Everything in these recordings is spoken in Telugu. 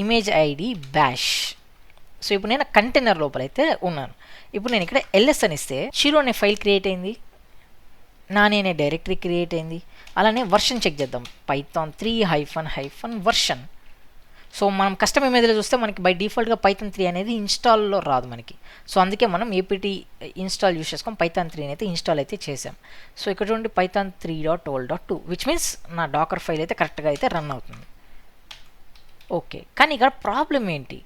Image ID bash. సో ఇప్పుడు నేను కంటైనర్ లోపలైతే ఉన్నాను. ఇప్పుడు నేను ఇక్కడ ls అని ఇస్తే షిరో అనే ఫైల్ క్రియేట్ అయింది, నాని అనే డైరెక్టరీ క్రియేట్ అయింది. అలానే వర్షన్ చెక్ చేద్దాం, పైథాన్ 3 వర్షన్. సో మనం కస్టమ్ ఇమేజ్లో చూస్తే మనకి బై డిఫాల్ట్గా పైథాన్ 3 అనేది ఇన్స్టాల్లో రాదు మనకి. సో అందుకే మనం ఏపీటీ ఇన్స్టాల్ యూస్ చేసుకొని పైథాన్ 3 అయితే ఇన్స్టాల్ అయితే చేసాం. సో ఇక్కడ చూడండి పైథాన్ 3.12.2 విచ్ మీన్స్ నా డాకర్ ఫైల్ అయితే కరెక్ట్గా అయితే రన్ అవుతుంది. ఓకే, కానీ ఇక్కడ ప్రాబ్లం ఏంటి?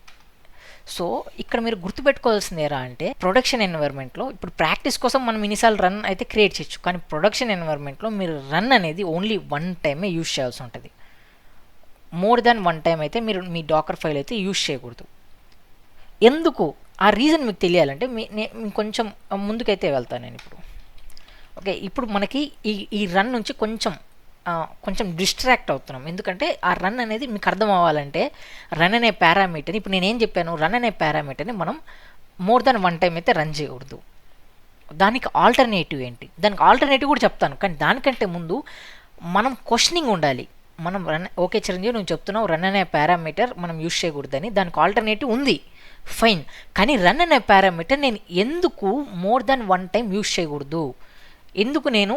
సో ఇక్కడ మీరు గుర్తుపెట్టుకోవాల్సింది ఎలా అంటే, ప్రొడక్షన్ ఎన్వైర్న్మెంట్లో ఇప్పుడు ప్రాక్టీస్ కోసం మనం ఇన్నిసార్లు రన్ అయితే క్రియేట్ చేయొచ్చు, కానీ ప్రొడక్షన్ ఎన్వైర్న్మెంట్లో మీరు రన్ అనేది ఓన్లీ 1 టైమే యూజ్ చేయాల్సి ఉంటుంది. మోర్ దాన్ 1 టైం అయితే మీరు మీ డాకర్ ఫైల్ అయితే యూజ్ చేయకూడదు. ఎందుకు? ఆ రీజన్ మీకు తెలియాలంటే నేను కొంచెం ముందుకైతే వెళ్తాను నేను ఇప్పుడు. ఓకే, ఇప్పుడు మనకి ఈ రన్ నుంచి కొంచెం డిస్ట్రాక్ట్ అవుతున్నాం. ఎందుకంటే ఆ రన్ అనేది మీకు అర్థం అవ్వాలంటే రన్ అనే పారామీటర్ని, ఇప్పుడు నేనేం చెప్పాను, రన్ అనే పారామీటర్ని మనం మోర్ దాన్ 1 టైం అయితే రన్ చేయకూడదు. దానికి ఆల్టర్నేటివ్ ఏంటి, దానికి ఆల్టర్నేటివ్ కూడా చెప్తాను. కానీ దానికంటే ముందు మనం క్వశ్చనింగ్ ఉండాలి. మనం రన్, ఓకే చిరంజీవి నువ్వు చెప్తున్నావు రన్ అనే పారామీటర్ మనం యూజ్ చేయకూడదని, దానికి ఆల్టర్నేటివ్ ఉంది, ఫైన్. కానీ రన్ అనే పారామీటర్ నేను ఎందుకు మోర్ దాన్ 1 టైం యూజ్ చేయకూడదు, ఎందుకు నేను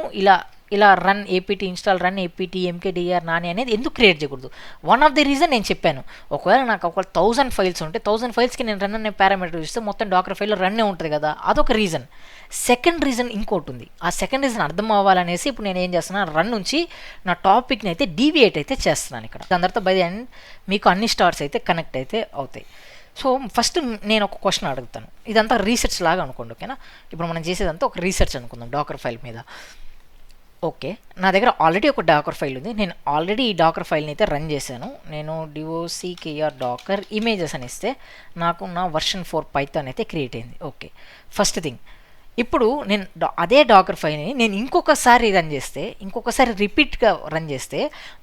ఇలా run APT install, run APT mkdir Nani అనేది ఎందుకు క్రియేట్ చేయకూడదు? వన్ ఆఫ్ ది రీజన్ నేను చెప్పాను. ఒకవేళ నాకు 1000 ఫైల్స్ ఉంటే 1000 ఫైల్స్కి నేను రన్ అనే పారామీటర్ చూస్తే మొత్తం డాకర్ ఫైల్లో రన్నే ఉంటుంది కదా, అదొక రీజన్. సెకండ్ రీజన్ ఇంకోటి ఉంది. ఆ సెకండ్ రీజన్ అర్థం అవ్వాలనేసి ఇప్పుడు నేను ఏం చేస్తున్నాను, రన్ నుంచి నా టాపిక్ని అయితే డీవియేట్ అయితే చేస్తున్నాను ఇక్కడ. దాని తర్వాత బై అండ్ మీకు అన్ని స్టార్స్ అయితే కనెక్ట్ అయితే అవుతాయి. సో ఫస్ట్ నేను ఒక క్వశ్చన్ అడుగుతాను, ఇదంతా రీసెర్చ్ లాగా అనుకోండి, ఓకేనా? ఇప్పుడు మనం చేసేదంతా ఒక రీసెర్చ్ అనుకుందాం డాకర్ ఫైల్ మీద. ఓకే, నా దగ్గర ఆల్రెడీ ఒక డాకర్ ఫైల్ ఉంది, నేను ఆల్రెడీ ఈ డాకర్ ఫైల్ని అయితే రన్ చేశాను. నేను docr డాకర్ ఇమేజెస్ అని ఇస్తే నాకు నా వర్షన్ 4 పైథాన్ అయితే క్రియేట్ అయింది. ఓకే, ఫస్ట్ థింగ్, ఇప్పుడు నేను అదే డాకర్ ఫైల్ని నేను ఇంకొకసారి రన్ చేస్తే, ఇంకొకసారి రిపీట్గా రన్ చేస్తే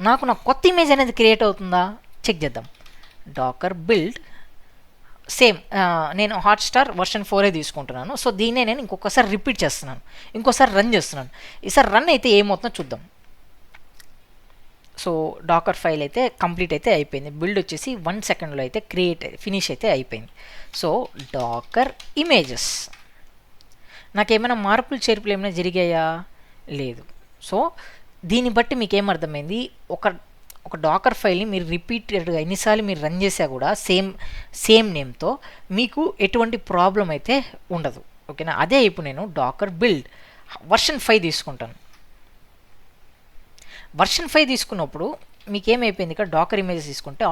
నాకు నా కొత్త ఇమేజ్ అనేది క్రియేట్ అవుతుందా చెక్ చేద్దాం. డాకర్ బిల్డ్ సేమ్, నేను హాట్స్టార్ వర్షన్ 4 తీసుకుంటున్నాను. సో దీన్నే నేను ఇంకొకసారి రిపీట్ చేస్తున్నాను, ఇంకోసారి రన్ చేస్తున్నాను. ఈసారి రన్ అయితే ఏమవుతుందో చూద్దాం. సో డాకర్ ఫైల్ అయితే కంప్లీట్ అయితే అయిపోయింది, బిల్డ్ వచ్చేసి 1 సెకండ్లో అయితే ఫినిష్ అయితే అయిపోయింది. సో డాకర్ ఇమేజెస్, నాకేమైనా మార్పులు చేర్పులు ఏమైనా జరిగాయా? లేదు. సో దీన్ని బట్టి మీకు ఏమర్థమైంది, ఒక డాకర్ ఫైల్ని మీరు రిపీటెడ్గా ఎన్నిసార్లు మీరు రన్ చేసా కూడా సేమ్ నేమ్తో మీకు ఎటువంటి ప్రాబ్లం అయితే ఉండదు, ఓకేనా? అదే ఇప్పుడు నేను డాకర్ బిల్డ్ వర్షన్ 5 తీసుకుంటాను. వర్షన్ 5 తీసుకున్నప్పుడు మీకు ఏమైపోయింది, ఇక్కడ డాకర్ ఇమేజెస్ తీసుకుంటే